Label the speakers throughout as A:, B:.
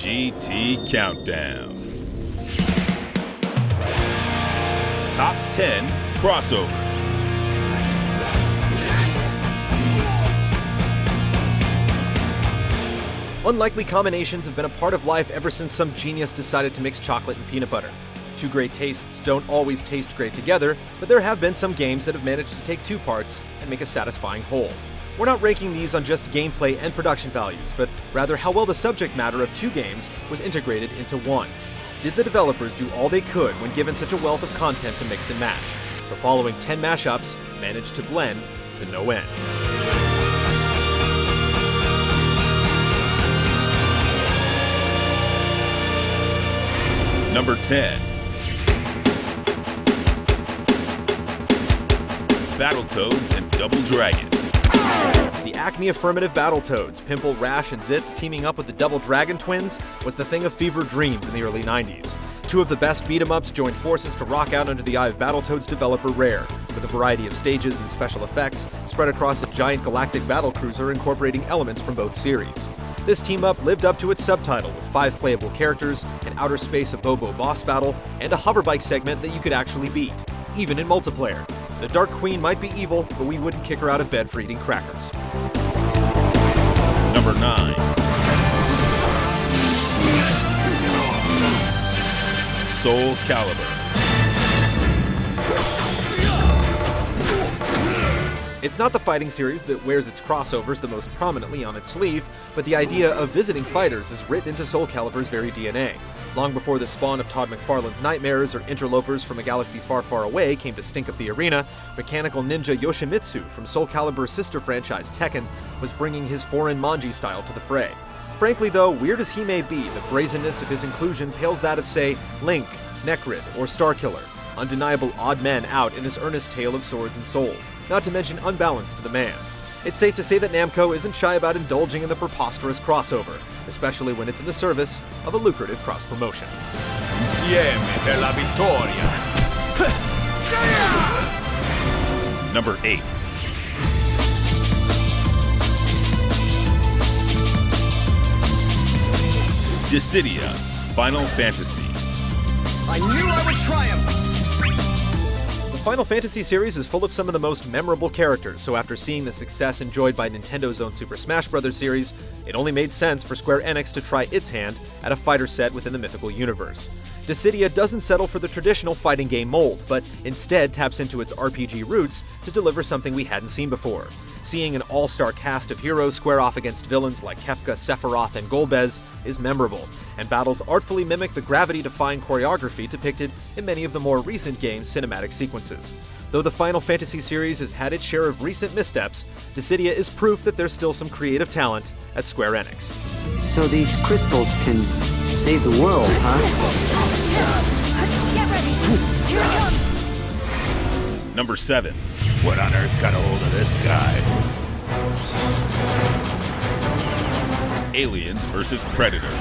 A: GT Countdown. Top 10 crossovers.
B: Unlikely combinations have been a part of life ever since some genius decided to mix chocolate and peanut butter. Two great tastes don't always taste great together, but there have been some games that have managed to take two parts and make a satisfying whole. We're not ranking these on just gameplay and production values, but rather how well the subject matter of two games was integrated into one. Did the developers do all they could when given such a wealth of content to mix and match? The following 10 mashups managed to blend to no end.
A: Number 10. Battletoads and Double Dragon.
B: The Acme affirmative Battletoads, Pimple, Rash, and Zitz teaming up with the Double Dragon twins was the thing of fever dreams in the early 90s. Two of the best beat-em-ups joined forces to rock out under the eye of Battletoads developer Rare, with a variety of stages and special effects spread across a giant galactic battlecruiser incorporating elements from both series. This team-up lived up to its subtitle with 5 playable characters, an outer space Abobo boss battle, and a hoverbike segment that you could actually beat, even in multiplayer. The Dark Queen might be evil, but we wouldn't kick her out of bed for eating crackers.
A: Number 9. Soul Calibur.
B: It's not the fighting series that wears its crossovers the most prominently on its sleeve, but the idea of visiting fighters is written into Soul Calibur's very DNA. Long before the spawn of Todd McFarlane's Nightmares or interlopers from a galaxy far, far away came to stink up the arena, mechanical ninja Yoshimitsu from Soul Calibur's sister franchise Tekken was bringing his foreign manji style to the fray. Frankly though, weird as he may be, the brazenness of his inclusion pales that of, say, Link, Necrid, or Starkiller. Undeniable odd men out in his earnest tale of swords and souls, not to mention unbalanced to the man. It's safe to say that Namco isn't shy about indulging in the preposterous crossover, especially when it's in the service of a lucrative cross-promotion.
A: Insieme per la vittoria. Number 8. Dissidia, Final Fantasy.
C: I knew I would triumph!
B: The Final Fantasy series is full of some of the most memorable characters, so after seeing the success enjoyed by Nintendo's own Super Smash Bros. Series, it only made sense for Square Enix to try its hand at a fighter set within the mythical universe. Dissidia doesn't settle for the traditional fighting game mold, but instead taps into its RPG roots to deliver something we hadn't seen before. Seeing an all-star cast of heroes square off against villains like Kefka, Sephiroth, and Golbez is memorable, and battles artfully mimic the gravity-defying choreography depicted in many of the more recent game's cinematic sequences. Though the Final Fantasy series has had its share of recent missteps, Dissidia is proof that there's still some creative talent at Square Enix.
D: So these crystals can save the world, huh?
E: Get ready! Here it comes!
A: Number 7.
F: What on earth got a hold of this guy?
A: Aliens vs. Predator.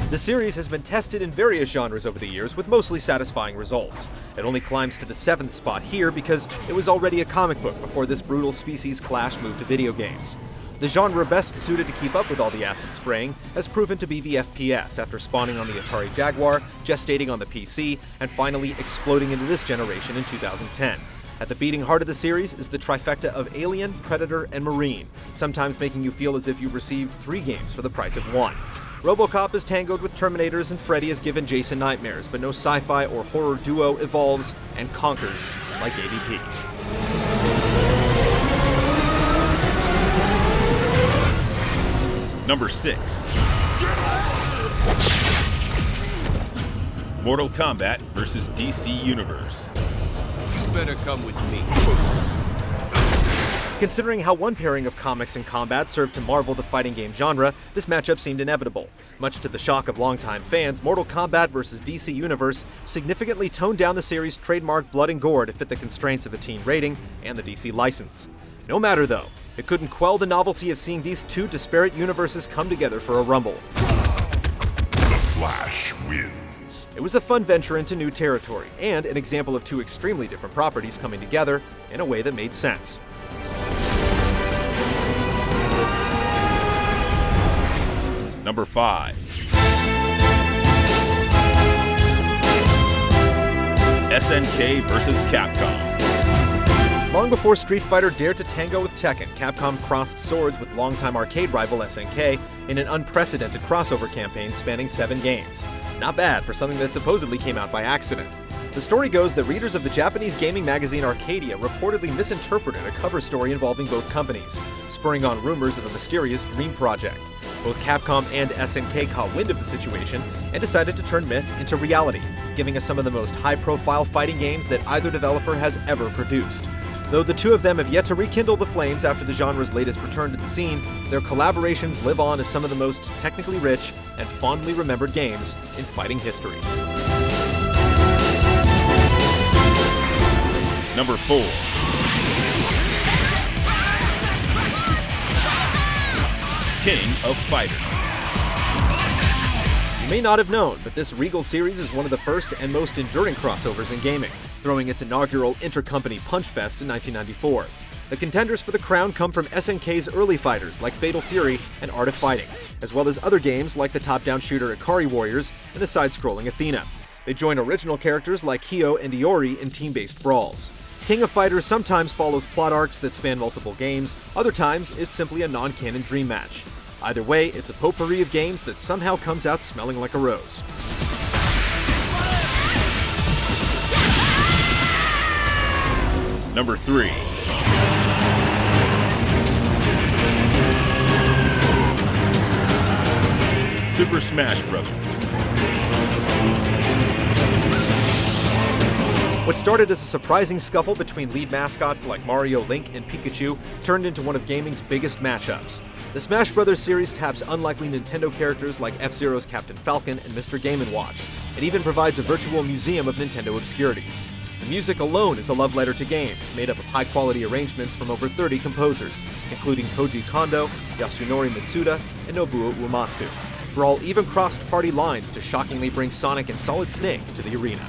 B: The series has been tested in various genres over the years with mostly satisfying results. It only climbs to the 7th spot here because it was already a comic book before this brutal species clash moved to video games. The genre best suited to keep up with all the acid spraying has proven to be the FPS after spawning on the Atari Jaguar, gestating on the PC, and finally exploding into this generation in 2010. At the beating heart of the series is the trifecta of Alien, Predator, and Marine, sometimes making you feel as if you've received 3 games for the price of 1. RoboCop is tangoed with Terminators and Freddy is given Jason nightmares, but no sci-fi or horror duo evolves and conquers like AVP.
A: Number 6. Mortal Kombat vs. DC Universe.
C: You better come with me.
B: Considering how one pairing of comics and combat served to marvel the fighting game genre, this matchup seemed inevitable. Much to the shock of longtime fans, Mortal Kombat vs. DC Universe significantly toned down the series' trademark blood and gore to fit the constraints of a teen rating and the DC license. No matter though, it couldn't quell the novelty of seeing these two disparate universes come together for a rumble.
F: The Flash wins.
B: It was a fun venture into new territory, and an example of two extremely different properties coming together in a way that made sense.
A: Number 5. SNK vs. Capcom.
B: Long before Street Fighter dared to tango with Tekken, Capcom crossed swords with longtime arcade rival SNK in an unprecedented crossover campaign spanning 7 games. Not bad for something that supposedly came out by accident. The story goes that readers of the Japanese gaming magazine Arcadia reportedly misinterpreted a cover story involving both companies, spurring on rumors of a mysterious dream project. Both Capcom and SNK caught wind of the situation and decided to turn myth into reality, giving us some of the most high-profile fighting games that either developer has ever produced. Though the two of them have yet to rekindle the flames after the genre's latest return to the scene, their collaborations live on as some of the most technically rich and fondly remembered games in fighting history.
A: Number 4. King of Fighters.
B: You may not have known, but this Regal series is one of the first and most enduring crossovers in gaming, throwing its inaugural intercompany punch fest in 1994. The contenders for the crown come from SNK's early fighters like Fatal Fury and Art of Fighting, as well as other games like the top-down shooter Ikari Warriors and the side-scrolling Athena. They join original characters like Kyo and Iori in team-based brawls. King of Fighters sometimes follows plot arcs that span multiple games, other times it's simply a non-canon dream match. Either way, it's a potpourri of games that somehow comes out smelling like a rose.
A: Number 3. Super Smash Bros.
B: What started as a surprising scuffle between lead mascots like Mario, Link, and Pikachu turned into one of gaming's biggest matchups. The Smash Bros. Series taps unlikely Nintendo characters like F-Zero's Captain Falcon and Mr. Game & Watch. It even provides a virtual museum of Nintendo obscurities. The music alone is a love letter to games, made up of high-quality arrangements from over 30 composers, including Koji Kondo, Yasunori Mitsuda, and Nobuo Uematsu. Brawl even crossed party lines to shockingly bring Sonic and Solid Snake to the arena.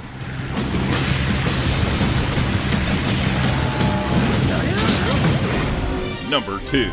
A: Number 2.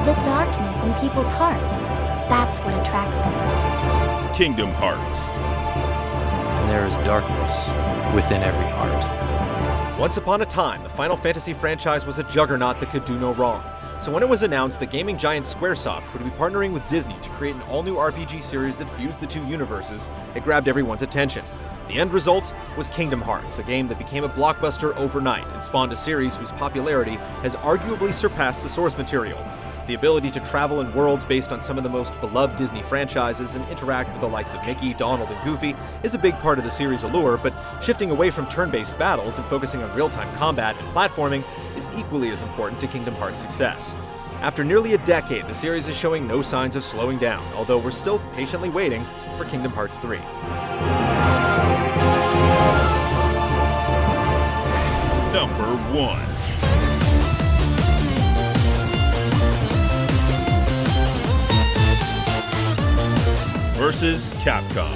E: The darkness in people's hearts. That's what attracts them.
A: Kingdom Hearts.
G: And there is darkness within every heart.
B: Once upon a time, the Final Fantasy franchise was a juggernaut that could do no wrong. So when it was announced that gaming giant Squaresoft would be partnering with Disney to create an all-new RPG series that fused the two universes, it grabbed everyone's attention. The end result was Kingdom Hearts, a game that became a blockbuster overnight and spawned a series whose popularity has arguably surpassed the source material. The ability to travel in worlds based on some of the most beloved Disney franchises and interact with the likes of Mickey, Donald, and Goofy is a big part of the series' allure, but shifting away from turn-based battles and focusing on real-time combat and platforming is equally as important to Kingdom Hearts' success. After nearly a decade, the series is showing no signs of slowing down, although we're still patiently waiting for Kingdom Hearts 3.
A: Number 1. Versus Capcom.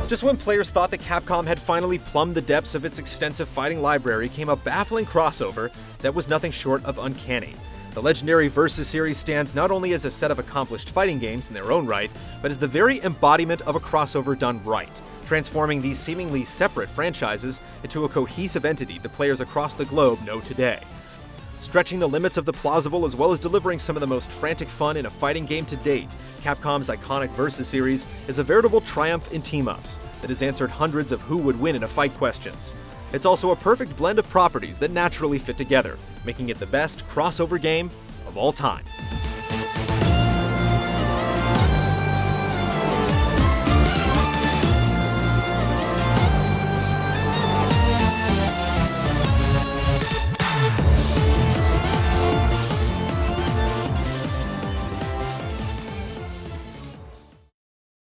B: Just when players thought that Capcom had finally plumbed the depths of its extensive fighting library came a baffling crossover that was nothing short of uncanny. The legendary Versus series stands not only as a set of accomplished fighting games in their own right, but as the very embodiment of a crossover done right, transforming these seemingly separate franchises into a cohesive entity that players across the globe know today. Stretching the limits of the plausible as well as delivering some of the most frantic fun in a fighting game to date, Capcom's iconic Versus series is a veritable triumph in team-ups that has answered hundreds of who would win in a fight questions. It's also a perfect blend of properties that naturally fit together, making it the best crossover game of all time.